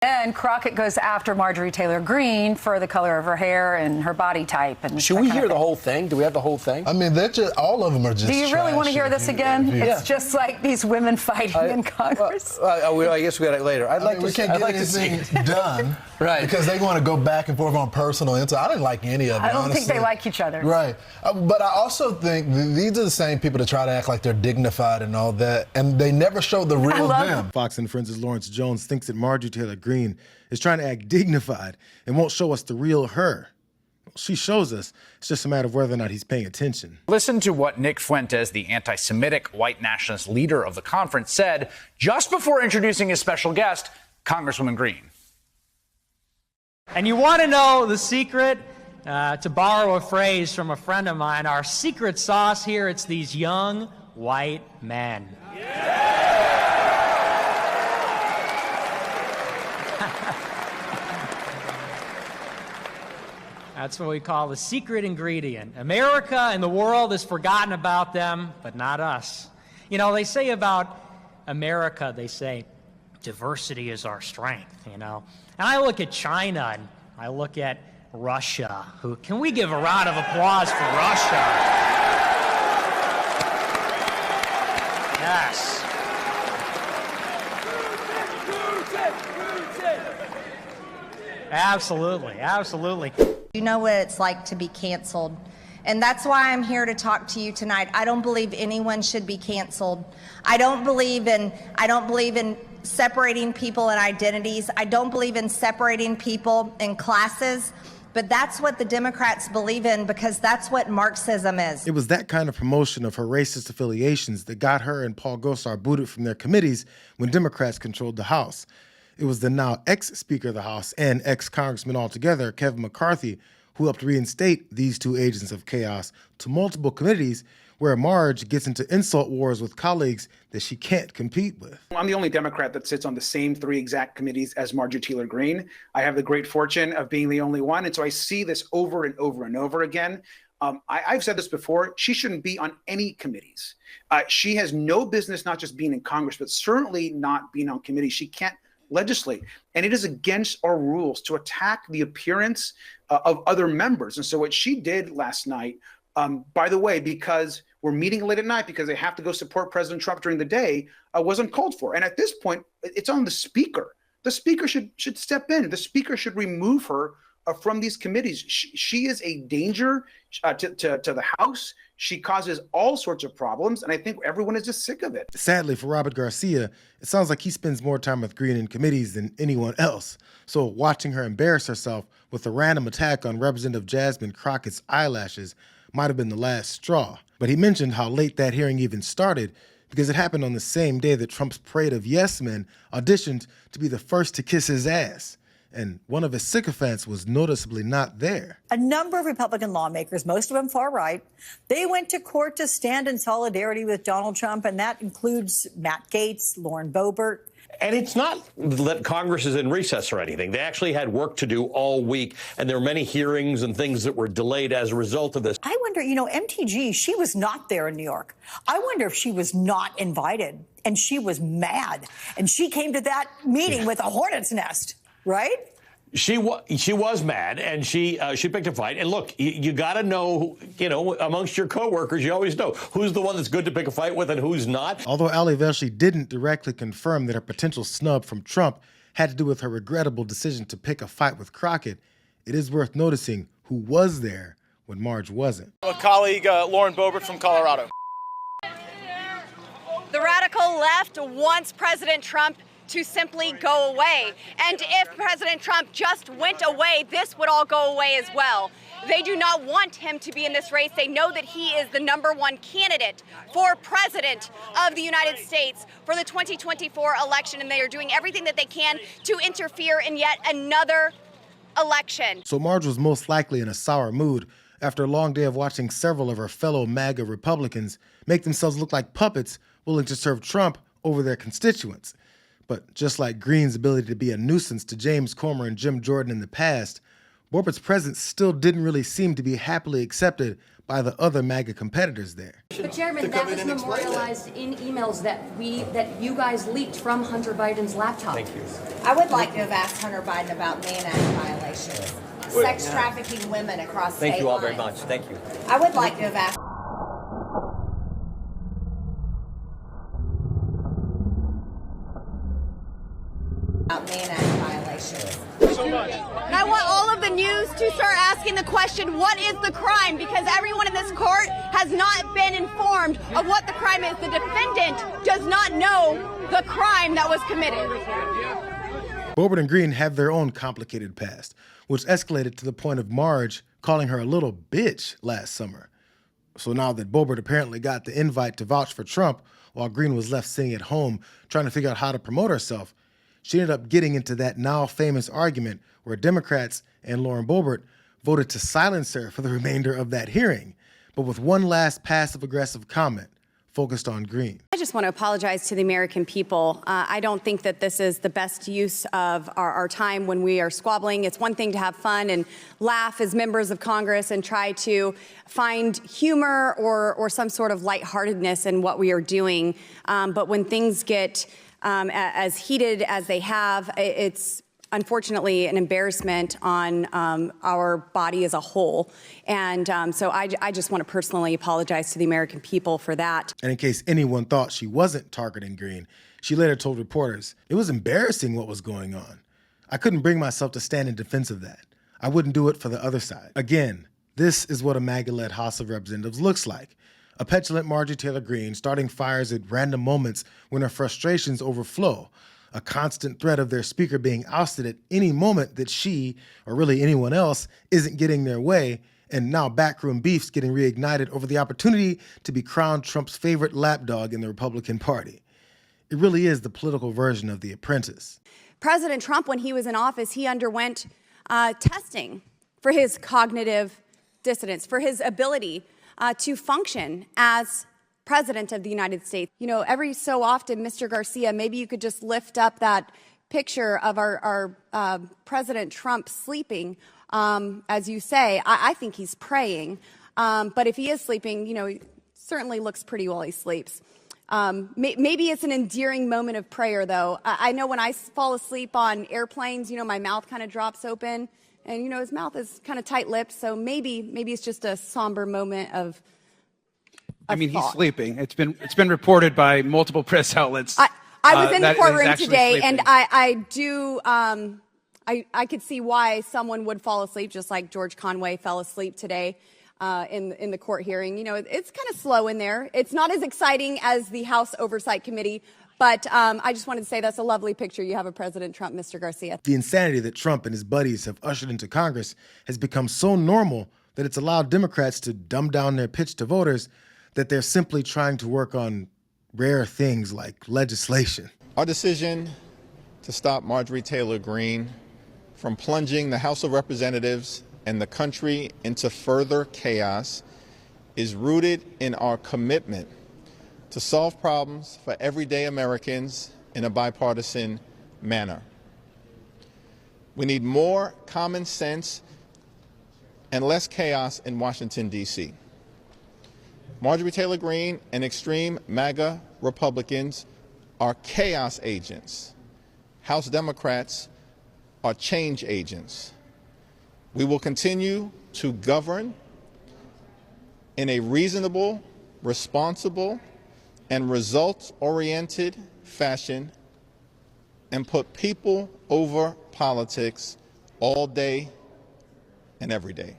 And Crockett goes after Marjorie Taylor Greene for the color of her hair and her body type. And should we hear the whole thing? Do we have the whole thing? I mean, they're just, all of them are just. Do you really want to hear this again? Yeah. It's just like these women fighting in Congress. I guess we got it later. We can't get anything done, right? Because they want to go back and forth on personal insight. I didn't like any of it. I don't honestly. think they like each other. Right, but I also think these are the same people that try to act like they're dignified and all that, and they never show the real them. Fox and Friends' Lawrence Jones thinks that Marjorie Taylor Greene is trying to act dignified and won't show us the real her. She shows us. It's just a matter of whether or not he's paying attention. Listen to what Nick Fuentes, the anti-Semitic white nationalist leader of the conference, said just before introducing his special guest, Congresswoman Greene. And you want to know the secret? To borrow a phrase from a friend of mine, our secret sauce here, it's these young white men. That's what we call the secret ingredient. America and the world has forgotten about them, but not us. You know, they say about America, they say, diversity is our strength, you know. And I look at China and I look at Russia. Can we give a round of applause for Russia? Yes. Absolutely, absolutely. You know what it's like to be canceled. And that's why I'm here to talk to you tonight. I don't believe anyone should be canceled. I don't believe in separating people and identities. I don't believe in separating people in classes. But that's what the Democrats believe in, because that's what Marxism is. It was that kind of promotion of her racist affiliations that got her and Paul Gosar booted from their committees when Democrats controlled the House. It was the now ex-Speaker of the House and ex-Congressman altogether, Kevin McCarthy, who helped reinstate these two agents of chaos to multiple committees where Marge gets into insult wars with colleagues that she can't compete with. I'm the only Democrat that sits on the same three exact committees as Marjorie Taylor Greene. I have the great fortune of being the only one, and so I see this over and over and over again. I've said this before, she shouldn't be on any committees. She has no business not just being in Congress, but certainly not being on committees. She can't legislate. And it is against our rules to attack the appearance of other members. And so what she did last night, by the way, because we're meeting late at night because they have to go support President Trump during the day, was uncalled for. And at this point, it's on the Speaker. The Speaker should step in. The Speaker should remove her from these committees. She is a danger to the House. She causes all sorts of problems, and I think everyone is just sick of it. Sadly for Robert Garcia, it sounds like he spends more time with Greene in committees than anyone else. So watching her embarrass herself with a random attack on Representative Jasmine Crockett's eyelashes might have been the last straw. But he mentioned how late that hearing even started because it happened on the same day that Trump's parade of yes men auditioned to be the first to kiss his ass. And one of his sycophants was noticeably not there. A number of Republican lawmakers, most of them far right, they went to court to stand in solidarity with Donald Trump, and that includes Matt Gaetz, Lauren Boebert. And it's not that Congress is in recess or anything. They actually had work to do all week, and there were many hearings and things that were delayed as a result of this. I wonder, you know, MTG, she was not there in New York. I wonder if she was not invited, and she was mad, and she came to that meeting with a hornet's nest. Right? She was mad, and she picked a fight. And look, you got to know, you know, amongst your coworkers, you always know who's the one that's good to pick a fight with and who's not. Although Ali Velshi didn't directly confirm that her potential snub from Trump had to do with her regrettable decision to pick a fight with Crockett, it is worth noticing who was there when Marge wasn't. A colleague, Lauren Boebert from Colorado. The radical left wants President Trump to simply go away. And if President Trump just went away, this would all go away as well. They do not want him to be in this race. They know that he is the #1 candidate for president of the United States for the 2024 election, and they are doing everything that they can to interfere in yet another election. So Marge was most likely in a sour mood after a long day of watching several of her fellow MAGA Republicans make themselves look like puppets willing to serve Trump over their constituents. But just like Greene's ability to be a nuisance to James Comer and Jim Jordan in the past, Borbert's presence still didn't really seem to be happily accepted by the other MAGA competitors there. But Chairman, that was memorialized in emails that you guys leaked from Hunter Biden's laptop. Thank you. I would like to have asked Hunter Biden about Mann Act violations, sex trafficking women across state lines. Thank you all very much. Thank you. I would like to have asked. About Mann Act violations. And I want all of the news to start asking the question, what is the crime? Because everyone in this court has not been informed of what the crime is. The defendant does not know the crime that was committed. Boebert and Greene have their own complicated past, which escalated to the point of Marge calling her a little bitch last summer. So now that Boebert apparently got the invite to vouch for Trump while Greene was left sitting at home trying to figure out how to promote herself, she ended up getting into that now famous argument where Democrats and Lauren Boebert voted to silence her for the remainder of that hearing, but with one last passive-aggressive comment focused on Greene. I just want to apologize to the American people. I don't think that this is the best use of our time when we are squabbling. It's one thing to have fun and laugh as members of Congress and try to find humor or some sort of lightheartedness in what we are doing. But when things get as heated as they have, it's unfortunately an embarrassment on our body as a whole. And so I just want to personally apologize to the American people for that. And in case anyone thought she wasn't targeting Greene, she later told reporters, "It was embarrassing what was going on. I couldn't bring myself to stand in defense of that. I wouldn't do it for the other side." Again, this is what a MAGA-led House of Representatives looks like. A petulant Marjorie Taylor Greene starting fires at random moments when her frustrations overflow. A constant threat of their speaker being ousted at any moment that she, or really anyone else, isn't getting their way, and now backroom beefs getting reignited over the opportunity to be crowned Trump's favorite lapdog in the Republican Party. It really is the political version of The Apprentice. President Trump, when he was in office, he underwent testing for his cognitive dissonance, for his ability to function as President of the United States. You know, every so often, Mr. Garcia, maybe you could just lift up that picture of our President Trump sleeping. As you say, I think he's praying. But if he is sleeping, you know, he certainly looks pretty while he sleeps. Maybe it's an endearing moment of prayer, though. I know when I fall asleep on airplanes, you know, my mouth kind of drops open. And, you know, his mouth is kind of tight-lipped, so maybe it's just a somber moment of I mean, thought. He's sleeping. It's been reported by multiple press outlets. I was in the that courtroom he's today, sleeping. and I could see why someone would fall asleep, just like George Conway fell asleep today in the court hearing. You know, it's kind of slow in there. It's not as exciting as the House Oversight Committee. But I just wanted to say that's a lovely picture you have of President Trump, Mr. Garcia. The insanity that Trump and his buddies have ushered into Congress has become so normal that it's allowed Democrats to dumb down their pitch to voters that they're simply trying to work on rare things like legislation. Our decision to stop Marjorie Taylor Greene from plunging the House of Representatives and the country into further chaos is rooted in our commitment to solve problems for everyday Americans in a bipartisan manner. We need more common sense and less chaos in Washington, D.C. Marjorie Taylor Greene and extreme MAGA Republicans are chaos agents. House Democrats are change agents. We will continue to govern in a reasonable, responsible, and results-oriented fashion and put people over politics all day and every day.